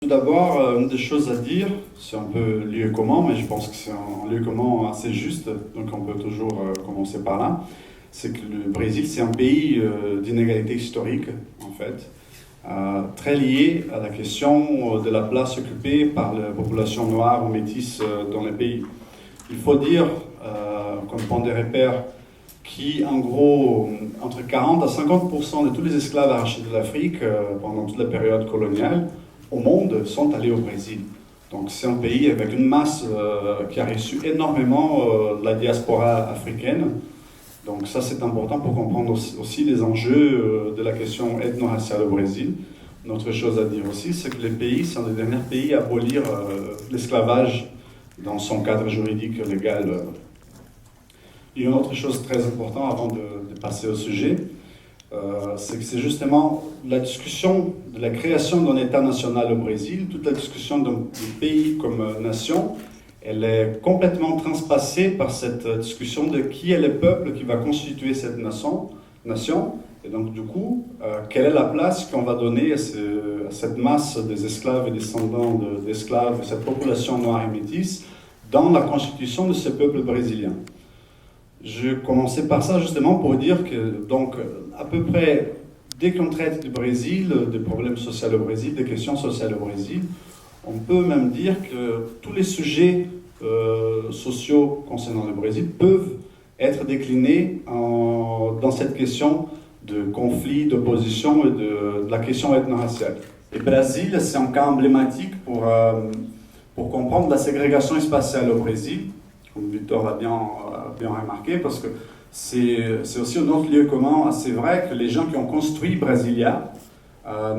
d'abord, une des choses à dire, c'est un peu lieu commun, mais je pense que c'est un lieu commun assez juste, donc on peut toujours commencer par là. C'est que le Brésil, c'est un pays d'inégalité historique, en fait, très lié à la question de la place occupée par la population noire ou métisse dans le pays. Il faut dire, comme point de repère, en gros, entre 40 à 50% de tous les esclaves arrachés de l'Afrique pendant toute la période coloniale au monde sont allés au Brésil. Donc c'est un pays avec une masse qui a reçu énormément la diaspora africaine. Donc ça c'est important pour comprendre aussi les enjeux de la question ethno-raciale au Brésil. Une autre chose à dire aussi, c'est que les pays sont les derniers pays à abolir l'esclavage dans son cadre juridique légal. Et une autre chose très importante avant de passer au sujet, c'est que c'est justement la discussion de la création d'un État national au Brésil, toute la discussion du pays comme nation, elle est complètement transpassée par cette discussion de qui est le peuple qui va constituer cette nation. Et donc du coup, quelle est la place qu'on va donner à cette masse des esclaves et descendants d'esclaves, cette population noire et métisse, dans la constitution de ce peuple brésilien. Je commençais par ça justement pour dire que, donc, à peu près, dès qu'on traite du Brésil, des problèmes sociaux au Brésil, des questions sociales au Brésil, on peut même dire que tous les sujets sociaux concernant le Brésil peuvent être déclinés dans cette question de conflit, d'opposition et de la question ethno-raciale. Et le Brésil, c'est un cas emblématique pour comprendre la ségrégation spatiale au Brésil, comme Victor a bien remarqué, parce que c'est aussi un autre lieu commun assez vrai que les gens qui ont construit Brasilia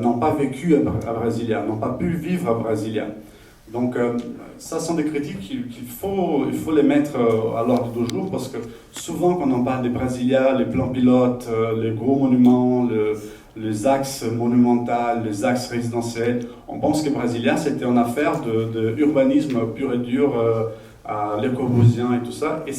n'ont pas vécu à Brasilia, n'ont pas pu vivre à Brasilia. Donc ça sont des critiques qu'il faut les mettre à l'ordre du jour, parce que souvent quand on parle de Brasilia, les plans pilotes, les gros monuments, les axes monumentaux, les axes résidentiels, on pense que Brasilia c'était une affaire de urbanisme pur et dur, à Le Corbusier et tout ça. Et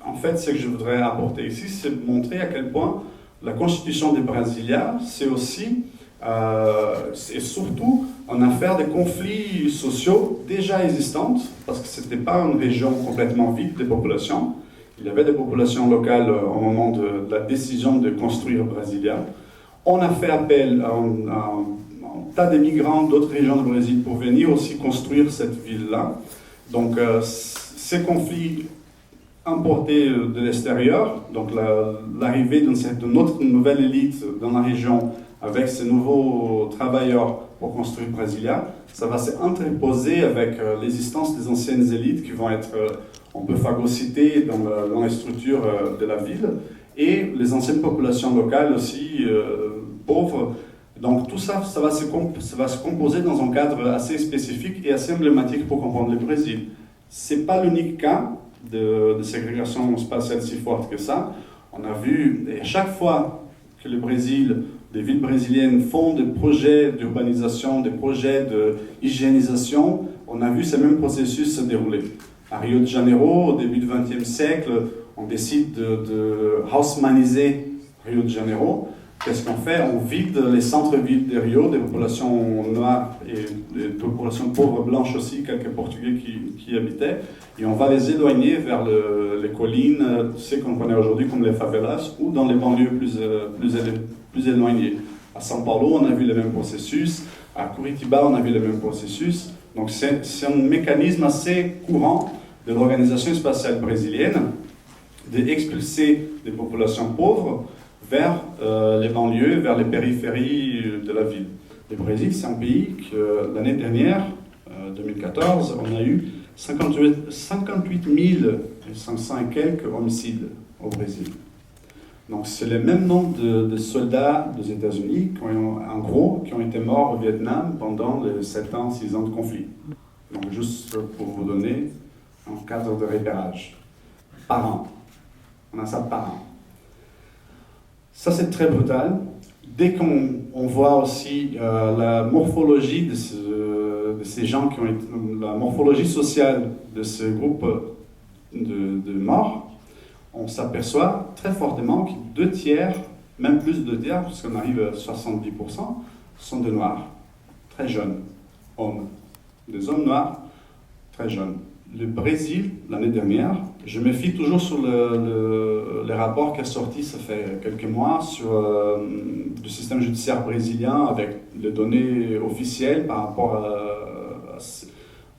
en fait, ce que je voudrais apporter ici, c'est montrer à quel point la constitution de Brasilia, c'est aussi et surtout une affaire de conflits sociaux déjà existantes, parce que ce n'était pas une région complètement vide de populations. Il y avait des populations locales au moment de la décision de construire Brasilia. On a fait appel à un tas de migrants d'autres régions du Brésil pour venir aussi construire cette ville-là. Donc, ces conflits importés de l'extérieur, donc l'arrivée d'une autre nouvelle élite dans la région avec ces nouveaux travailleurs pour construire Brasilia, ça va s'interposer avec l'existence des anciennes élites qui vont être, on peut phagocyter dans les structures de la ville, et les anciennes populations locales aussi pauvres. Donc tout ça, ça va se composer dans un cadre assez spécifique et assez emblématique pour comprendre le Brésil. Ce n'est pas l'unique cas de ségrégation spatiale si forte que ça. On a vu, et à chaque fois que le Brésil, des villes brésiliennes font des projets d'urbanisation, des projets d'hygiénisation, on a vu ce même processus se dérouler. À Rio de Janeiro, au début du XXe siècle, on décide de haussmanniser Rio de Janeiro. Qu'est-ce qu'on fait? On vide les centres-villes de Rio, des populations noires et des populations pauvres blanches aussi, quelques Portugais qui y habitaient, et on va les éloigner vers les collines, ce qu'on connaît aujourd'hui comme les favelas, ou dans les banlieues plus éloignées. À São Paulo, on a vu le même processus, à Curitiba, on a vu le même processus. Donc c'est un mécanisme assez courant de l'organisation spatiale brésilienne d'expulser des populations pauvres vers les banlieues, vers les périphéries de la ville. Le Brésil, c'est un pays que l'année dernière, 2014, on a eu 58 500 et quelques homicides au Brésil. Donc c'est le même nombre de soldats des États-Unis qui ont été morts au Vietnam pendant les 7 ans, 6 ans de conflit. Donc juste pour vous donner un cadre de repérage. Par an. On a ça par an. Ça, c'est très brutal. Dès qu'on voit aussi la morphologie de ces gens qui ont été, la morphologie sociale de ce groupe de morts, on s'aperçoit très fortement que 2 tiers, même plus de 2 tiers, puisqu'on arrive à 70%, sont de noirs, très jeunes, hommes, des hommes noirs très jeunes. Le Brésil, l'année dernière, je me fie toujours sur les rapports qui sont sortis, ça fait quelques mois, sur le système judiciaire brésilien avec les données officielles par rapport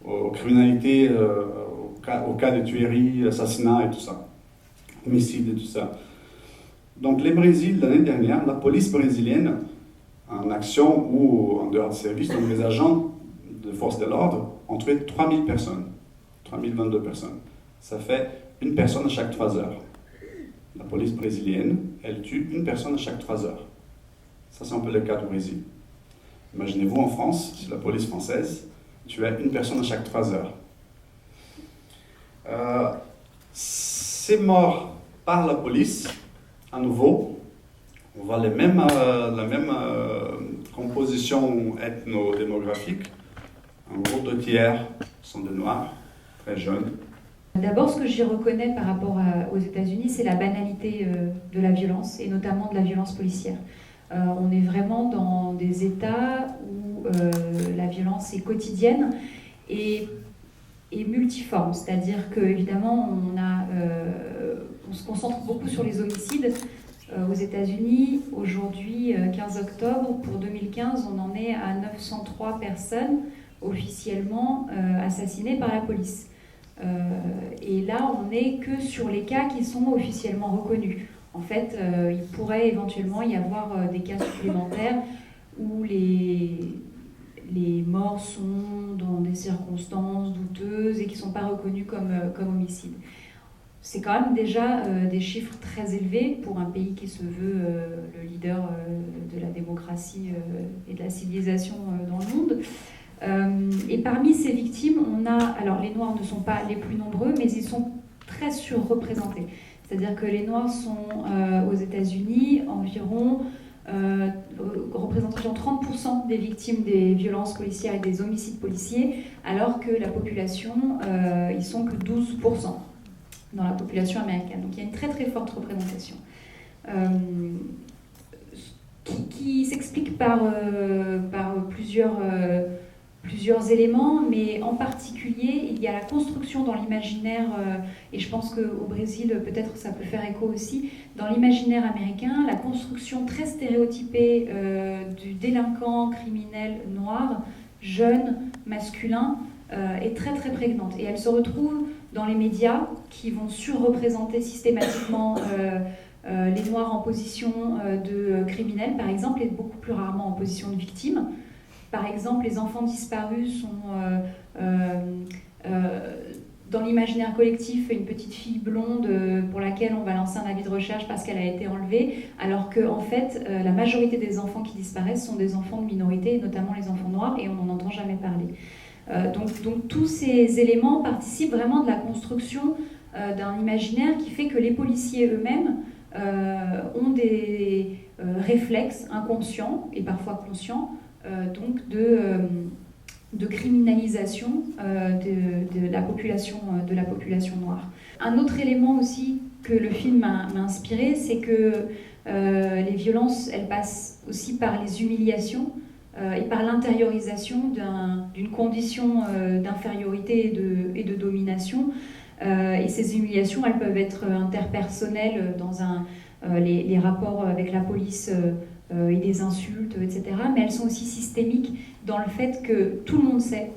aux criminalités, au cas de tuerie, assassinat et tout ça, homicide et tout ça. Donc, le Brésil, l'année dernière, la police brésilienne, en action ou en dehors de service, donc les agents de force de l'ordre, ont tué 3000 personnes. 3022 personnes. Ça fait une personne à chaque 3 heures. La police brésilienne, elle tue une personne à chaque 3 heures. Ça, c'est un peu le cas du Brésil. Imaginez-vous en France, si la police française tuait une personne à chaque 3 heures. Ces morts par la police, à nouveau, on voit la même composition ethno-démographique. En gros, 2/3 sont des Noirs, très jeunes. D'abord, ce que j'y reconnais par rapport aux États-Unis, c'est la banalité de la violence, et notamment de la violence policière. On est vraiment dans des États où la violence est quotidienne et multiforme, c'est-à-dire qu'évidemment, on se concentre beaucoup sur les homicides. Aux États-Unis, aujourd'hui, 15 octobre, pour 2015, on en est à 903 personnes officiellement assassinées par la police. Et là, on n'est que sur les cas qui sont officiellement reconnus. En fait, il pourrait éventuellement y avoir des cas supplémentaires où les morts sont dans des circonstances douteuses et qui ne sont pas reconnus comme homicides. C'est quand même déjà des chiffres très élevés pour un pays qui se veut le leader de la démocratie et de la civilisation dans le monde. Et parmi ces victimes, alors les Noirs ne sont pas les plus nombreux, mais ils sont très surreprésentés. C'est-à-dire que les Noirs sont aux États-Unis représentent environ 30% des victimes des violences policières et des homicides policiers, alors que la population, ils sont que 12% dans la population américaine. Donc il y a une très très forte représentation. Qui s'explique par plusieurs éléments, mais en particulier, il y a la construction dans l'imaginaire, et je pense qu'au Brésil, peut-être ça peut faire écho aussi, dans l'imaginaire américain, la construction très stéréotypée du délinquant criminel noir, jeune, masculin, est très très prégnante. Et elle se retrouve dans les médias qui vont surreprésenter systématiquement les Noirs en position de criminels, par exemple, et beaucoup plus rarement en position de victimes. Par exemple, les enfants disparus sont, dans l'imaginaire collectif, une petite fille blonde pour laquelle on va lancer un avis de recherche parce qu'elle a été enlevée, alors que en fait, la majorité des enfants qui disparaissent sont des enfants de minorité, notamment les enfants noirs, et on n'en entend jamais parler. Donc tous ces éléments participent vraiment de la construction d'un imaginaire qui fait que les policiers eux-mêmes ont des réflexes inconscients et parfois conscients donc de criminalisation de la population noire. Un autre élément aussi que le film m'a inspiré, c'est que les violences, elles passent aussi par les humiliations et par l'intériorisation d'une condition d'infériorité et de domination. Et ces humiliations, elles peuvent être interpersonnelles dans les rapports avec la police et des insultes, etc. Mais elles sont aussi systémiques dans le fait que tout le monde sait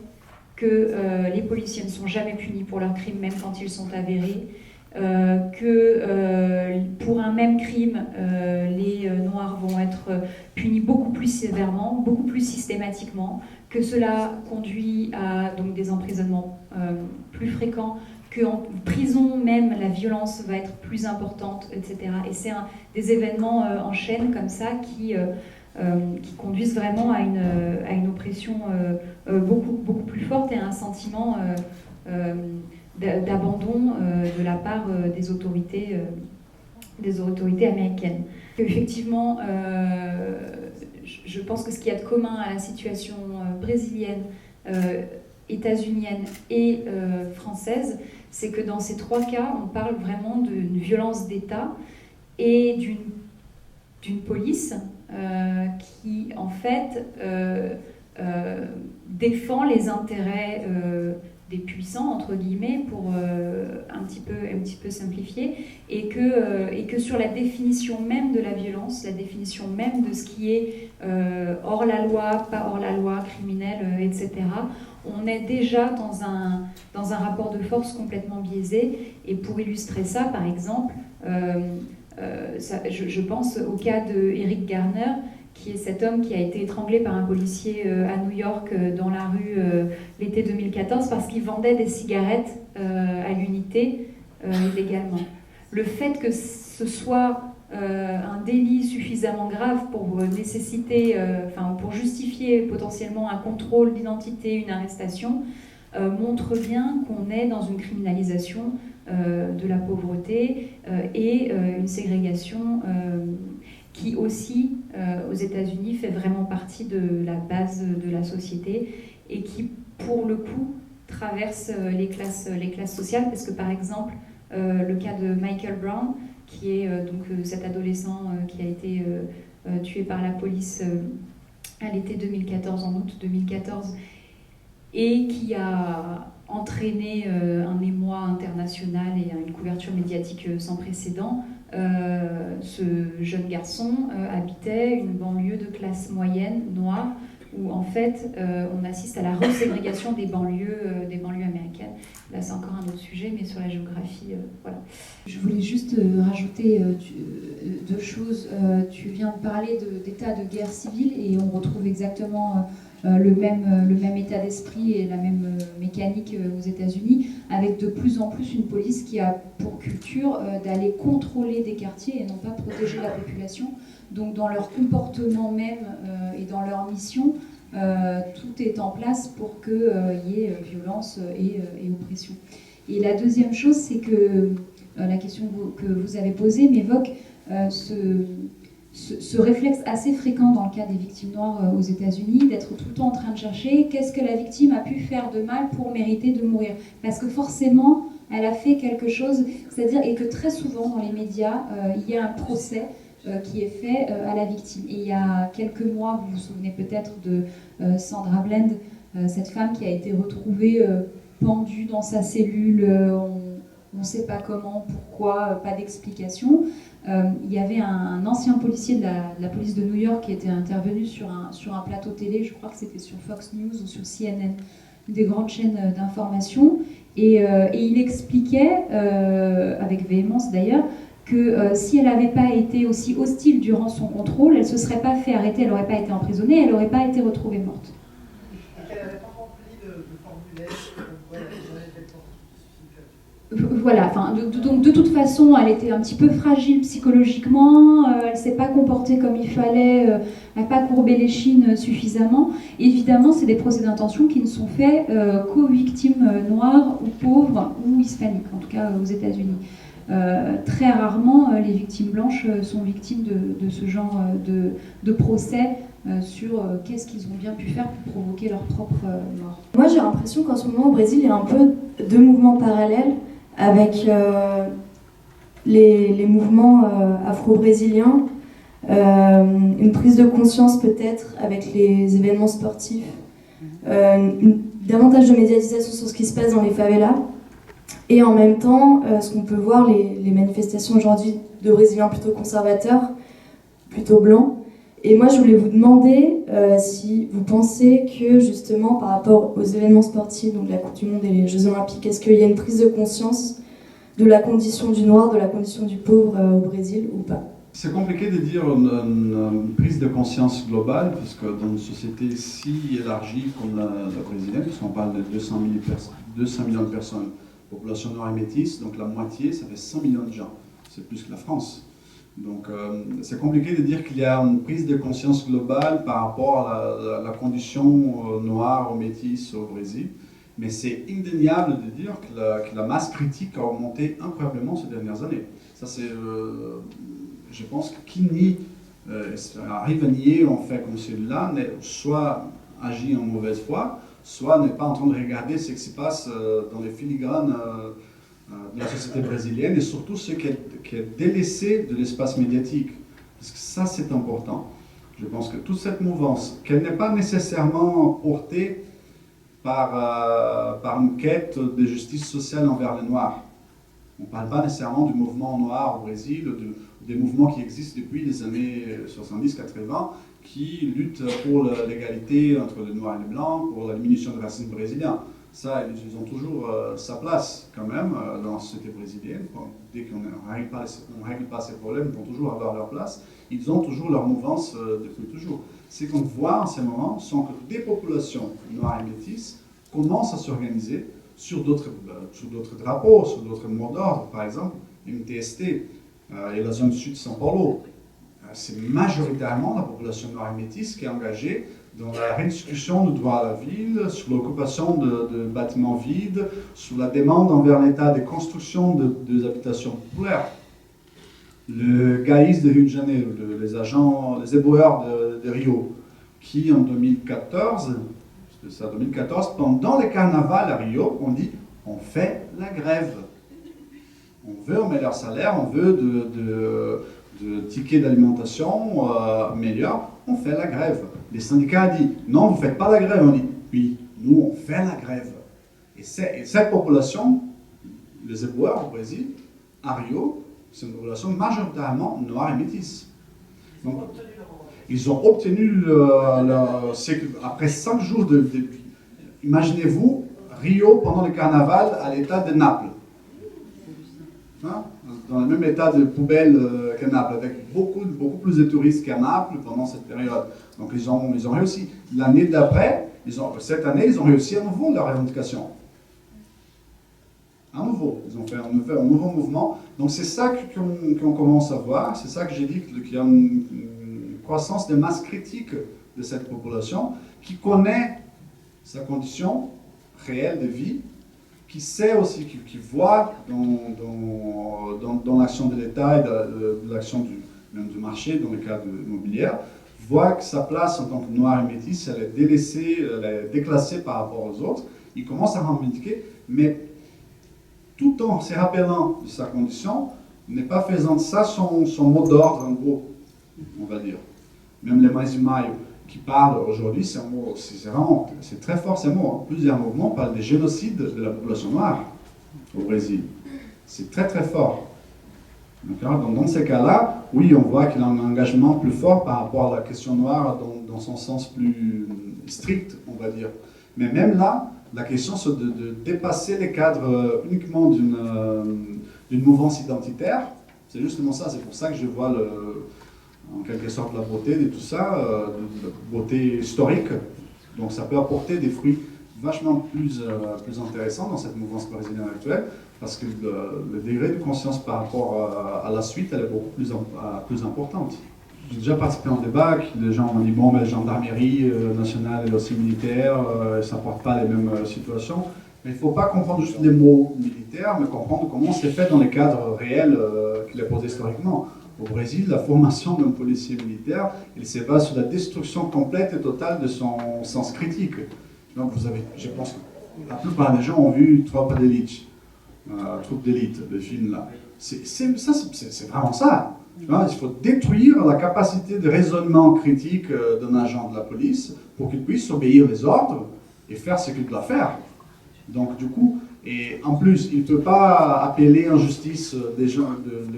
que les policiers ne sont jamais punis pour leurs crimes, même quand ils sont avérés, que pour un même crime, les Noirs vont être punis beaucoup plus sévèrement, beaucoup plus systématiquement, que cela conduit à donc, des emprisonnements plus fréquents, qu'en prison même, la violence va être plus importante, etc. Et c'est des événements en chaîne comme ça qui conduisent vraiment à une oppression beaucoup plus forte et à un sentiment d'abandon de la part des autorités américaines. Effectivement, je pense que ce qu'il y a de commun à la situation brésilienne, états-unienne et française, c'est que dans ces trois cas, on parle vraiment d'une violence d'État et d'une police qui, en fait, défend les intérêts des puissants, entre guillemets, pour un petit peu simplifier, et que sur la définition même de la violence, la définition même de ce qui est hors la loi, pas hors la loi, criminel, etc., on est déjà dans un rapport de force complètement biaisé. Et pour illustrer ça, par exemple, je pense au cas de Eric Garner, qui est cet homme qui a été étranglé par un policier à New York dans la rue l'été 2014 parce qu'il vendait des cigarettes à l'unité illégalement. Le fait que ce soit un délit suffisamment grave pour nécessiter, pour justifier potentiellement un contrôle d'identité, une arrestation, montre bien qu'on est dans une criminalisation de la pauvreté et une ségrégation qui aussi, aux États-Unis, fait vraiment partie de la base de la société et qui, pour le coup, traverse les classes sociales, parce que, par exemple, le cas de Michael Brown, qui est cet adolescent qui a été tué par la police à l'été 2014, en août 2014, et qui a entraîné un émoi international et une couverture médiatique sans précédent. Ce jeune garçon habitait une banlieue de classe moyenne noire où en fait on assiste à la reségrégation des banlieues américaines. Là c'est encore un autre sujet, mais sur la géographie, voilà. Je voulais juste rajouter deux choses. Tu viens de parler d'état de guerre civile et on retrouve exactement le même état d'esprit et la même mécanique aux États-Unis, avec de plus en plus une police qui a pour culture d'aller contrôler des quartiers et non pas protéger la population. Donc dans leur comportement même et dans leur mission, tout est en place pour qu'il y ait violence et oppression. Et la deuxième chose, c'est que la question que vous avez posée m'évoque ce réflexe assez fréquent dans le cas des victimes noires aux États-Unis, d'être tout le temps en train de chercher qu'est-ce que la victime a pu faire de mal pour mériter de mourir. Parce que forcément, elle a fait quelque chose, c'est-à-dire, et que très souvent dans les médias, il y a un procès qui est fait à la victime. Et il y a quelques mois, vous vous souvenez peut-être de Sandra Bland, cette femme qui a été retrouvée pendue dans sa cellule, on ne sait pas comment, pourquoi, pas d'explication. Il y avait un ancien policier de la police de New York qui était intervenu sur un plateau télé, je crois que c'était sur Fox News ou sur CNN, une des grandes chaînes d'information, et il expliquait, avec véhémence d'ailleurs, que si elle n'avait pas été aussi hostile durant son contrôle, elle ne se serait pas fait arrêter, elle n'aurait pas été emprisonnée, elle n'aurait pas été retrouvée morte. Elle n'avait pas rempli de formulaire. Voilà, donc de toute façon, elle était un petit peu fragile psychologiquement, elle ne s'est pas comportée comme il fallait, elle n'a pas courbé les chines suffisamment. Et évidemment, c'est des procès d'intention qui ne sont faits qu'aux victimes noires ou pauvres ou hispaniques, en tout cas aux États-Unis. Très rarement, les victimes blanches sont victimes de ce genre de procès sur qu'est-ce qu'ils ont bien pu faire pour provoquer leur propre mort. Moi, j'ai l'impression qu'en ce moment, au Brésil, il y a un peu deux mouvements parallèles avec les mouvements afro-brésiliens, une prise de conscience peut-être avec les événements sportifs, davantage de médiatisation sur ce qui se passe dans les favelas, et en même temps, ce qu'on peut voir, les manifestations aujourd'hui de Brésiliens plutôt conservateurs, plutôt blancs. Et moi, je voulais vous demander si vous pensez que, justement, par rapport aux événements sportifs, donc la Coupe du Monde et les Jeux Olympiques, est-ce qu'il y a une prise de conscience de la condition du noir, de la condition du pauvre au Brésil ou pas? C'est compliqué de dire une prise de conscience globale, parce que dans une société si élargie comme la brésilienne, puisqu'on parle de 200 millions de personnes, population noire et métisse, donc la moitié, ça fait 100 millions de gens. C'est plus que la France. Donc c'est compliqué de dire qu'il y a une prise de conscience globale par rapport à la condition noire ou métisse au Brésil, mais c'est indéniable de dire que la masse critique a augmenté incroyablement ces dernières années. Ça c'est, je pense que qui nie, arrive à nier en fait comme celui-là, soit agit en mauvaise foi, soit n'est pas en train de regarder ce qui se passe dans les filigranes de la société brésilienne et surtout ce qui est délaissé de l'espace médiatique. Parce que ça, c'est important. Je pense que toute cette mouvance, qu'elle n'est pas nécessairement portée par une quête de justice sociale envers les Noirs. On ne parle pas nécessairement du mouvement noir au Brésil, des mouvements qui existent depuis les années 70-80, qui luttent pour l'égalité entre les Noirs et les Blancs, pour la diminution du racisme brésilien. Ça, ils ont toujours sa place quand même dans la société brésilienne. Dès qu'on ne règle pas ces problèmes, ils vont toujours avoir leur place. Ils ont toujours leur mouvance depuis toujours. Ce qu'on voit en ce moment sont que des populations noires et métisses commencent à s'organiser sur d'autres drapeaux, sur d'autres mots d'ordre. Par exemple, MTST et la zone sud de São Paulo. C'est majoritairement la population noire et métisse qui est engagée dans la redistribution du droit à la ville, sur l'occupation de bâtiments vides, sur la demande envers l'État de construction des habitations populaires. Le GAIS de Rio de Janeiro, les éboueurs de Rio, qui en 2014, pendant le carnaval à Rio, on dit on fait la grève. On veut un meilleur salaire, on veut de tickets d'alimentation meilleurs, on fait la grève. Les syndicats ont dit non, vous ne faites pas la grève. On dit oui, nous on fait la grève. Et cette population, les éboueurs au Brésil, à Rio, c'est une population majoritairement noire et métisse. Donc, ils ont obtenu après 5 jours imaginez-vous Rio pendant le carnaval à l'état de Naples. Hein? Dans le même état de poubelle qu'à Naples, avec beaucoup plus de touristes qu'à Naples pendant cette période. Donc ils ont réussi. L'année d'après, cette année, ils ont réussi à nouveau leur revendication. À nouveau, ils ont fait un nouveau mouvement. Donc c'est ça qu'on commence à voir, c'est ça que j'ai dit, qu'il y a une croissance de masse critique de cette population qui connaît sa condition réelle de vie, qui sait aussi, qui voit dans l'action de l'État et de l'action même du marché, dans le cas immobilier, voit que sa place en tant que noir et métisse, elle est délaissée, elle est déclassée par rapport aux autres. Il commence à revendiquer, mais tout en se rappelant de sa condition, n'est pas faisant de ça son mot d'ordre, en gros, on va dire. Même les Mais Maio qui parlent aujourd'hui, c'est un mot, c'est très fort ces mots. Hein. Plusieurs mouvements parlent des génocides de la population noire au Brésil. C'est très très fort. Donc dans ces cas-là, oui, on voit qu'il y a un engagement plus fort par rapport à la question noire dans son sens plus strict, on va dire. Mais même là, la question c'est de dépasser les cadres uniquement d'une mouvance identitaire. C'est justement ça, c'est pour ça que je vois en quelque sorte la beauté de tout ça, de la beauté historique. Donc ça peut apporter des fruits vachement plus intéressants dans cette mouvance brésilienne actuelle, parce que le degré de conscience par rapport à la suite, elle est beaucoup plus importante. J'ai déjà participé en débat, les gens m'ont dit bon, mais la gendarmerie nationale et aussi militaire, ça ne porte pas les mêmes situations. Mais il ne faut pas comprendre juste les mots militaires, mais comprendre comment c'est fait dans les cadres réels qu'il est posé historiquement. Au Brésil, la formation d'un policier militaire, il se base sur la destruction complète et totale de son sens critique. Donc je pense que la plupart des gens ont vu Tropa de Elite, Troupe d'élite, le film là. C'est vraiment ça. Il faut détruire la capacité de raisonnement critique d'un agent de la police pour qu'il puisse obéir les ordres et faire ce qu'il doit faire. Donc du coup, et en plus, il ne peut pas appeler en justice des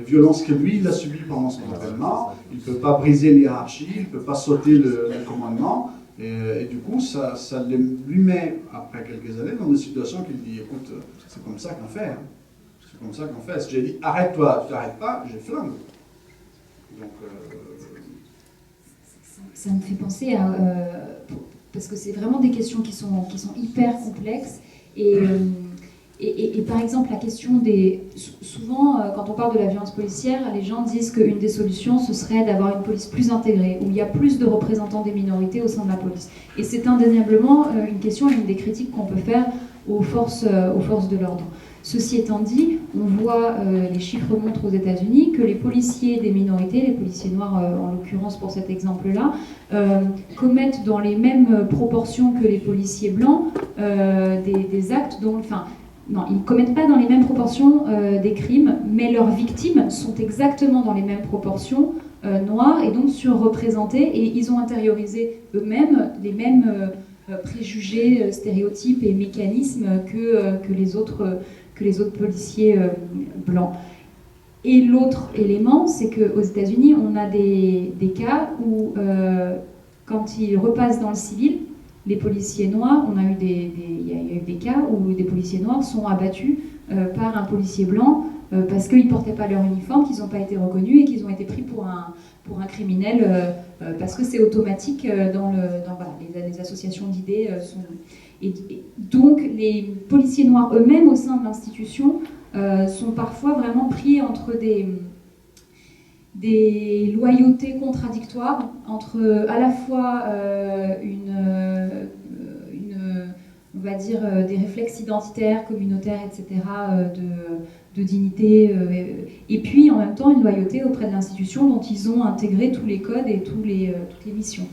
violences que lui, il a subies pendant son entraînement, il ne peut pas briser l'hiérarchie, il ne peut pas sauter le commandement, et du coup, ça lui met, après quelques années, dans des situations qu'il dit, écoute, c'est comme ça qu'on fait, hein. C'est comme ça qu'on fait. Si j'ai dit, arrête-toi, tu t'arrêtes pas, j'ai flingue. Donc, ça me fait penser à... parce que c'est vraiment des questions qui sont hyper complexes, et par exemple, la question des... Souvent, quand on parle de la violence policière, les gens disent qu'une des solutions, ce serait d'avoir une police plus intégrée, où il y a plus de représentants des minorités au sein de la police. Et c'est indéniablement une question et une des critiques qu'on peut faire aux forces de l'ordre. Ceci étant dit, on voit, les chiffres montrent aux États-Unis que les policiers des minorités, les policiers noirs en l'occurrence pour cet exemple-là, commettent dans les mêmes proportions que les policiers blancs des actes dont... Enfin, non, ils ne commettent pas dans les mêmes proportions des crimes, mais leurs victimes sont exactement dans les mêmes proportions noires et donc surreprésentées, et ils ont intériorisé eux-mêmes les mêmes préjugés, stéréotypes et mécanismes que les autres policiers blancs. Et l'autre élément, c'est qu'aux États-Unis, on a des cas où, quand ils repassent dans le civil, les policiers noirs, il y a eu des cas où des policiers noirs sont abattus par un policier blanc parce qu'ils ne portaient pas leur uniforme, qu'ils n'ont pas été reconnus et qu'ils ont été pris pour un criminel parce que c'est automatique les associations d'idées sont... Et donc les policiers noirs eux-mêmes au sein de l'institution sont parfois vraiment pris entre des loyautés contradictoires, entre à la fois on va dire des réflexes identitaires, communautaires, etc., de dignité, et puis en même temps une loyauté auprès de l'institution dont ils ont intégré tous les codes et toutes les missions.